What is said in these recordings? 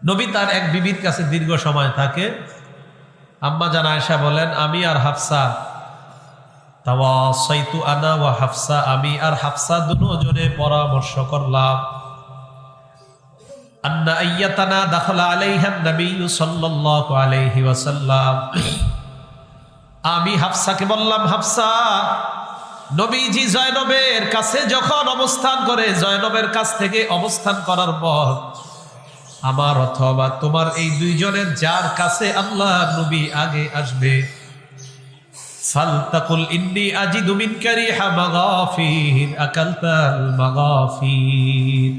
নবী তার এক বিবির কাছে দীর্ঘ সময় থাকে। আম্মা জান আয়েশা বলেন, আমি আর হাফসা তাওয়াসাইতু আনা ওয়া হাফসা, আমি আর হাফসা দুজনে পরামর্শ করলাম। আন্না আইয়াতানা দাখালা আলাইহা নবী সাল্লাল্লাহু আলাইহি ওয়াসাল্লাম, আমি হাফসাকে বললাম, হাফসা, নবীজি জয়নবের কাছে যখন অবস্থান করে, জয়নবের কাছ থেকে অবস্থান করার পর আমার অথবা তোমার এই দুইজনের যার কাছে আল্লাহ নবী আগে আসবে, ফালতাকুল ইন্নী আজিদু মিনকা রিহা মাগাফির আকালতাল মাগাফির,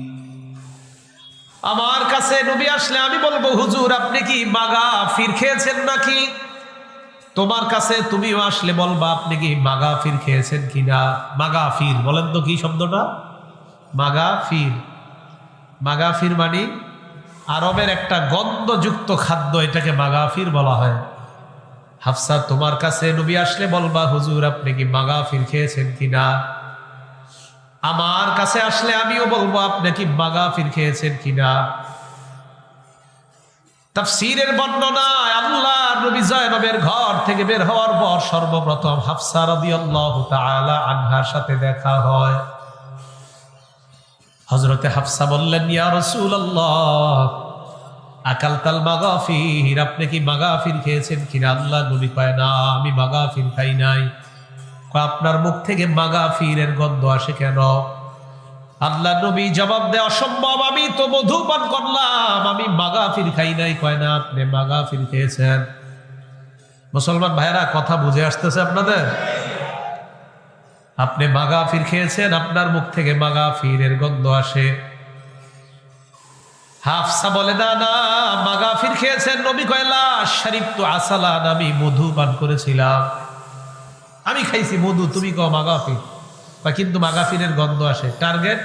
আমার কাছে নবী আসলে আমি বলবো, হুজুর আপনি কি মাগাফির খেয়েছেন নাকি? তোমার কাছে তুমিও আসলে বলবা, আপনি কি মাগাফির খেয়েছেন কিনা। মাগাফির বলেন তো কি শব্দটা? মাগাফির, মাগাফির মানে আরবের একটা গন্ধযুক্ত খাদ্য, এটাকে মাগাফির বলা হয়। হাফসা তোমার কাছে নবী আসলে বলবা, হুজুর আপনি কি মাগাফির খেয়েছেন কিনা। আমার কাছে আসলে আমিও বলবো, আপনি কি মাগাফির খেয়েছেন কিনা। তাফসীরের বর্ণনায় আল্লাহ নবী জয়নবের ঘর থেকে বের হওয়ার পর সর্বপ্রথম হাফসা রাদিয়াল্লাহু তাআলা আনহার সাথে দেখা হয়। হযরতে হাফসা বললেন, ইয়া রাসূলুল্লাহ আকালতাল মাগাফির, আপনি কি মাগাফির খেয়েছেন কিনা। আল্লাহ নবী কয়, না আমি মাগাফির খাই নাই। কয়, আপনার মুখ থেকে মাগাফিরের গন্ধ আসে কেন? আল্লাহ নবী জবাব দেয়, অসম্ভব, আমি তো মধু পান করলাম, আমি মাগাফির খাই নাই। কয় না, আপনি মাগাফির খেয়েছেন। মুসলমান ভাইরা কথা বুঝে আসতেছে আপনাদের? আপনি মাগাফির খেয়েছেন, আপনার মুখ থেকে মাগাফিরের গন্ধ আসে। হাফসা বলে, না না মাগাফির খেয়েছেন। নবী কয়, লা শারিবতু আসালান, আমি মধু পান করেছিলাম, আমি খাইছি মধু, তুমি কও মাগাফির। কিন্তু মাগাফিরের গন্ধ আসে। টার্গেট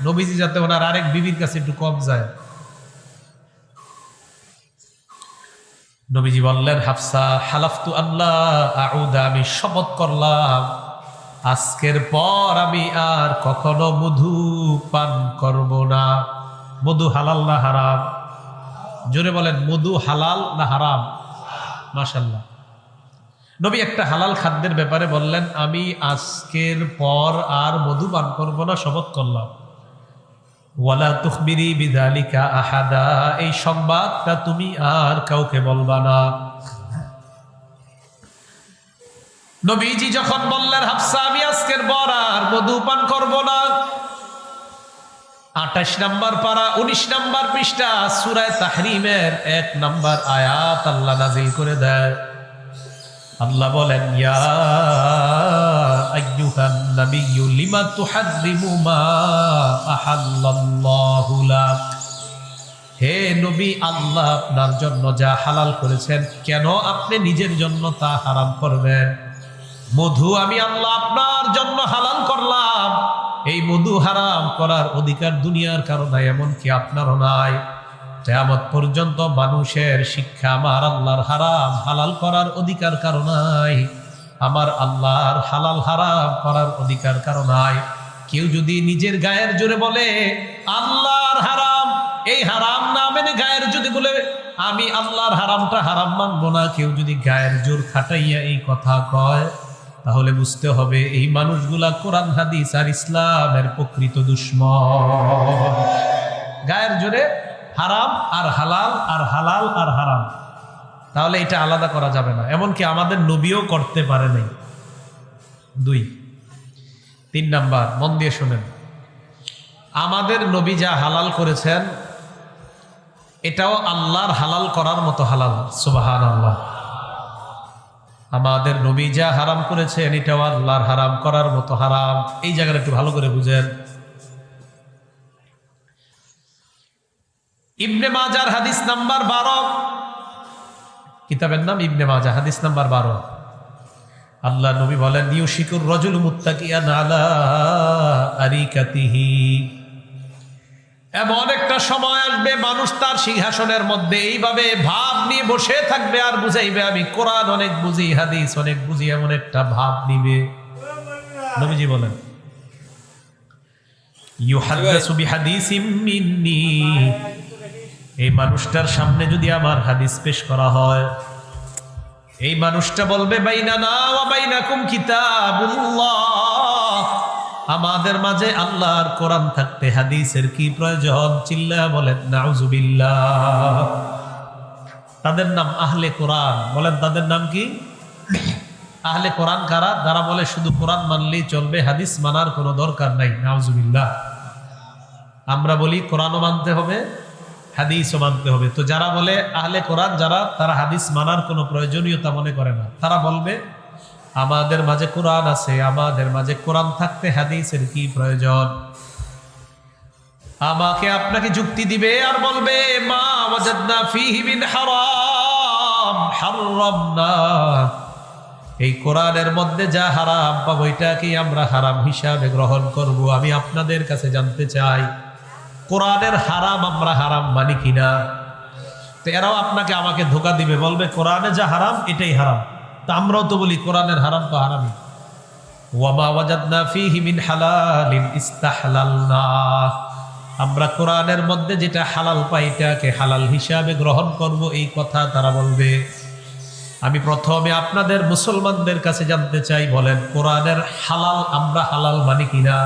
নবীজি যাতে ওনার আরেক বিবির কাছে একটু কম যায়। নবীজি বললেন, হাফসা হালাফতু আল্লাহ আউদা, আমি শপথ করলাম আজকের পর আমি আর কখনো মধু পান করব না। মধু হালাল না হারাম? জোরে বলেন, মধু হালাল না হারাম? মাশাআল্লাহ। নবী একটা হালাল খাদ্যের ব্যাপারে বললেন, আমি আজকের পর আর মধু পান করব না, শপথ করলাম। ওয়ালা তুখবিরি বিযালিকা আহাদা, এই সংবাদটা তুমি আর কাউকে বলবা না। নবীজি যখন বললেন, হাফসা আমি আজকের পর আর মধু পান করব না, 28 নম্বর পারা 19 নম্বর পৃষ্ঠা সূরা তাহরিমের 1 নম্বর আয়াত আল্লাহ নাযিল করে দেয়। আল্লাহ বলেন, ইয়া আইয়ুহান নাবিয়্যু লিমা তুহাররিমু মা আহাল্লাল্লাহু লাক, হে নবী আল্লাহ আপনার জন্য যা হালাল করেছেন, কেন আপনি নিজের জন্য তা হারাম করবেন? মধু আমি আল্লাহ আপনার জন্য হালাল করলাম, এই মধু হারাম করার অধিকার দুনিয়ার কারো নাই, এমনকি আপনারও নাই। কিয়ামত পর্যন্ত মানুষের শিক্ষা, আমার আল্লাহর হারাম হালাল করার অধিকার কারো নাই, আমার আল্লাহর হালাল হারাম করার অধিকার কারো নাই। কেউ যদি নিজের গায়ের জোরে বলে আল্লাহর হারাম, এই হারাম না মেনে গায়ের যদি বলে আমি আল্লাহর হারামটা হারাম মানবো না, কেউ যদি গায়ের জোর খাটাইয়া এই কথা কয়, তাহলে বুঝতে হবে এই মানুষগুলা কোরআন হাদিস আর ইসলামের প্রকৃত দুশমন। গায়ের জোরে হারাম আর হালাল আর হালাল আর হারাম, তাহলে এটা আলাদা করা যাবে না, এমনকি আমাদের নবীও করতে পারে নাই। 2 3 নাম্বার মন দিয়ে শোনেন, আমাদের নবী যা হালাল করেছেন এটাও আল্লাহর হালাল করার মতো হালাল। সুবহানাল্লাহ। আমাদের নবী যা হারাম করেছেন এটাও আল্লাহর হারাম করার মতো হারাম। এই জায়গাটা একটু ভালো করে বুঝেন। ইবনে মাজার হাদিস নাম্বার 12, কিতাবের নাম ইবনে মাজাহ, হাদিস নাম্বার 12। আল্লাহ নবী বলেন, ইউশিকুর রাজুলু মুত্তাকিয়ান আলা আরিকাতিহি, এমন একটা সময় আসবে মানুষ তার সিংহাসনের মধ্যে এইভাবে ভাব নিয়ে বসে থাকবে আর বুঝাইবে আমি কোরআন অনেক বুঝি, হাদিস অনেক বুঝি, এমন একটা ভাব নিবে। নবীজি বলেন, ইউহাদ্দিসু বিহাদিসিম মিন্নি, এই মানুষটার সামনে যদি আমার হাদিস পেশ করা হয়, এই মানুষটা বলবে বাইনানা ওয়া বাইনাকুম কিতাবুল্লাহ, আমাদের মাঝে আল্লাহর কোরআন থাকতে হাদিসের কি প্রয়োজন? চিল্লা বলেন নাউজুবিল্লাহ। তাদের নাম আহলে কোরআন। বলেন তাদের নাম কি? আহলে কোরআন কারা? যারা বলে শুধু কোরআন মানলেই চলবে, হাদিস মানার কোনো দরকার নাই। নাউজুবিল্লাহ। আমরা বলি কোরআনও মানতে হবে, হাদিসও মানতে হবে। তো যারা বলে আহলে কোরআন যারা, তারা হাদিস মানার কোনো প্রয়োজনীয়তা মনে করে না। তারা বলবে আমাদের মাঝে কোরআন আছে, আমাদের মাঝে কোরআন থাকতে হাদিসের কি প্রয়োজন? আমাকে আপনাকে যুক্তি দিবে আর বলবে মা ওয়াজাদনা ফীহি মিন হারাম হারামনা, এই কোরআনের মধ্যে যা হারাম পাবো এটাকে আমরা হারাম হিসাবে গ্রহণ করব। আমি আপনাদের কাছে জানতে চাই কোরআনের হারাম আমরা হারাম মানি কিনা? তো এরাও আপনাকে আমাকে ধোঁকা দিবে, বলবে কোরআনে যা হারাম এটাই হারাম। তা আমরাও তো বলি কোরআনের হারাম তো হারামই। ওয়ামা ওয়াজাদনা ফীহি মিন হালালিন ইস্তাহলালনা, আমরা কোরআনের মধ্যে যেটা হালাল পাই এটাকে হালাল হিসাবে গ্রহণ করব, এই কথা তারা বলবে। আমি প্রথমে আপনাদের মুসলমানদের কাছে জানতে চাই, বলেন কোরআনের হালাল আমরা হালাল মানি কিনা?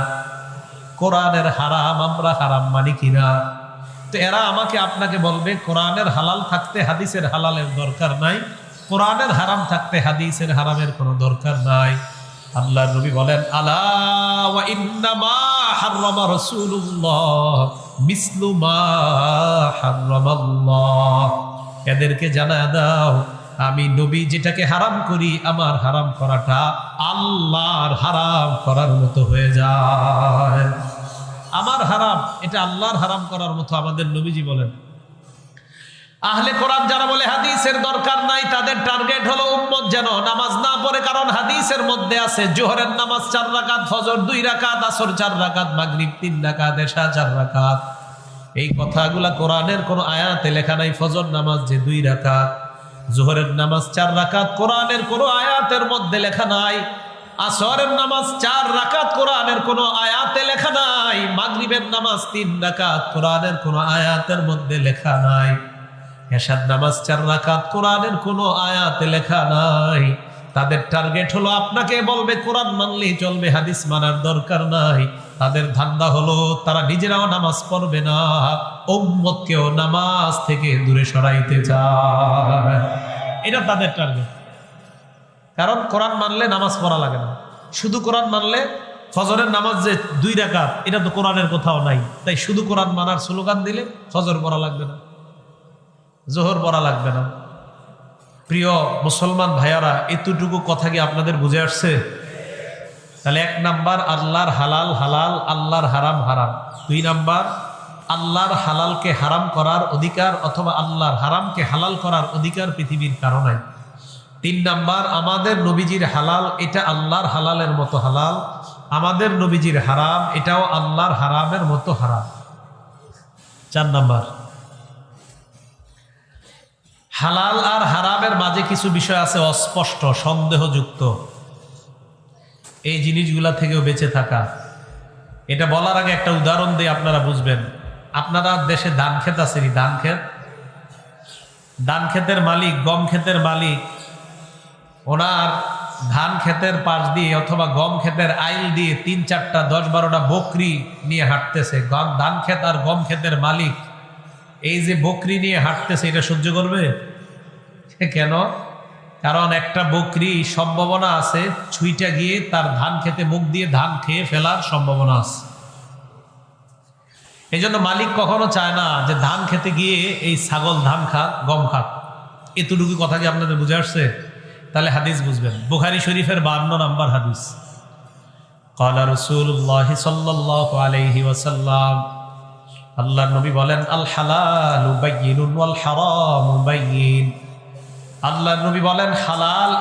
কোরআনের হারাম আমরা হারাম মানি কিনা? তো এরা আমাকে আপনাকে বলবে কোরআনের হালাল থাকতে হাদিসের হালালের দরকার নাই, কোরআনের হারাম থাকতে হাদিসের হারামের কোনো দরকার নাই। আল্লাহর নবী বলেন আলা ওয়া ইন্নামা হাররামা রাসূলুল্লাহ মিসলু মা হাররামাল্লাহ, এদেরকে জানায় দাও আমি নবী যেটাকে হারাম করি আমার হারাম করাটা আল্লাহর হারাম করার মতো হয়ে যায়। আমার হারাম এটা আল্লাহর হারাম করার মতো আমাদের নবীজি বলেন। আহলে কোরআন যারা বলে হাদিসের দরকার নাই, তাদের টার্গেট হলো উম্মত যেন নামাজ না পড়ে, কারণ হাদিসের মধ্যে আছে জোহরের নামাজ 4 রাকাত, ফজর 2 রাকাত, আসর 4 রাকাত, মাগরিব 3 রাকাত, এশা 4 রাকাত। এই কথাগুলা কোরআনের কোন আয়াতে লেখা নাই। ফজর নামাজ যে 2 রাকাত, জোহরের নামাজ 4 রাকাত, কোরআনের কোন আয়াতের মধ্যে লেখা নাই। আসরের নামাজ 4 রাকাত, কোরআনের কোন আয়াতে লেখা নাই। মাগরিবের নামাজ 3 রাকাত, কোরআনের কোন আয়াতের মধ্যে লেখা নাই। এশার নামাজ 4 রাকাত, কোরআনের কোনো আয়াতে লেখা নাই। তাদের টার্গেট হলো আপনাকে বলবে কোরআন মানলেই চলবে, হাদিস মানার দরকার নাই। তাদের ধান্দা হলো তারা নিজেরাও নামাজ পড়বে না, উম্মতকেও নামাজ থেকে দূরে সরাইতে চায়। এটা তাদের টার্গেট। কারণ কোরআন মানলে নামাজ পড়া লাগে না, শুধু কোরআন মানলে ফজরের নামাজ যে 2 রাকাত এটা তো কোরআনের কোথাও নাই। তাই শুধু কোরআন মানার স্লোগান দিলে ফজর পড়া লাগবে না, জোহর পড়া লাগবে না। প্রিয় মুসলমান ভাইয়ারা, এতটুকু কথা কি আপনাদের বুঝে আসছে? তাহলে 1 নাম্বার আল্লাহর হালাল হালাল, আল্লাহর হারাম হারাম। 2 নাম্বার আল্লাহর হালালকে হারাম করার অধিকার অথবা আল্লাহর হারামকে হালাল করার অধিকার পৃথিবীর কারো নাই। 3 নাম্বার আমাদের নবীজির হালাল এটা আল্লাহর হালালের মতো হালাল, আমাদের নবীজির হারাম এটাও আল্লাহর হারামের মতো হারাম। 4 নাম্বার হালাল আর হারামের মাঝে কিছু বিষয় আছে অস্পষ্ট, সন্দেহযুক্ত। এই জিনিসগুলা থেকেও বেঁচে থাকা। এটা বলার আগে একটা উদাহরণ দিয়ে আপনারা বুঝবেন। আপনারা দেশে ধান ক্ষেত আছে, ধান ক্ষেত, ধান ক্ষেতের মালিক, গম ক্ষেতের মালিক, ওনার ধান ক্ষেতের পাশ দিয়ে অথবা গম ক্ষেতের আইল দিয়ে 3-4টা 10-12টা বকরি নিয়ে হাঁটতেছে। ধান ক্ষেত আর গম ক্ষেতের মালিক এই যে বকরি নিয়ে হাঁটতেছে, এটা সহ্য করবে? কেন? কারণ একটা বকরি সম্ভাবনা আছে ছুঁইটা গিয়ে তার ধান খেতে মুখ দিয়ে ধান খেয়ে ফেলার সম্ভাবনা আছে। এই জন্য মালিক কখনো চায় না যে ধান খেতে গিয়ে এই ছাগল ধান খাক, গম খাক। এতটুকু কথা কি আপনাদের বুঝে আসছে? তাহলে হাদিস বুঝবেন। বুখারী শরীফের 52 নম্বর হাদিস। ক্বালা রাসূলুল্লাহ সাল্লাল্লাহু আলাইহি ওয়াসাল্লাম, আল্লাহর নবী বলেন আল হালালু বায়্যিনুন ওয়াল হারামু বায়্যিন। আল্লাহর নবী বলেন হালাল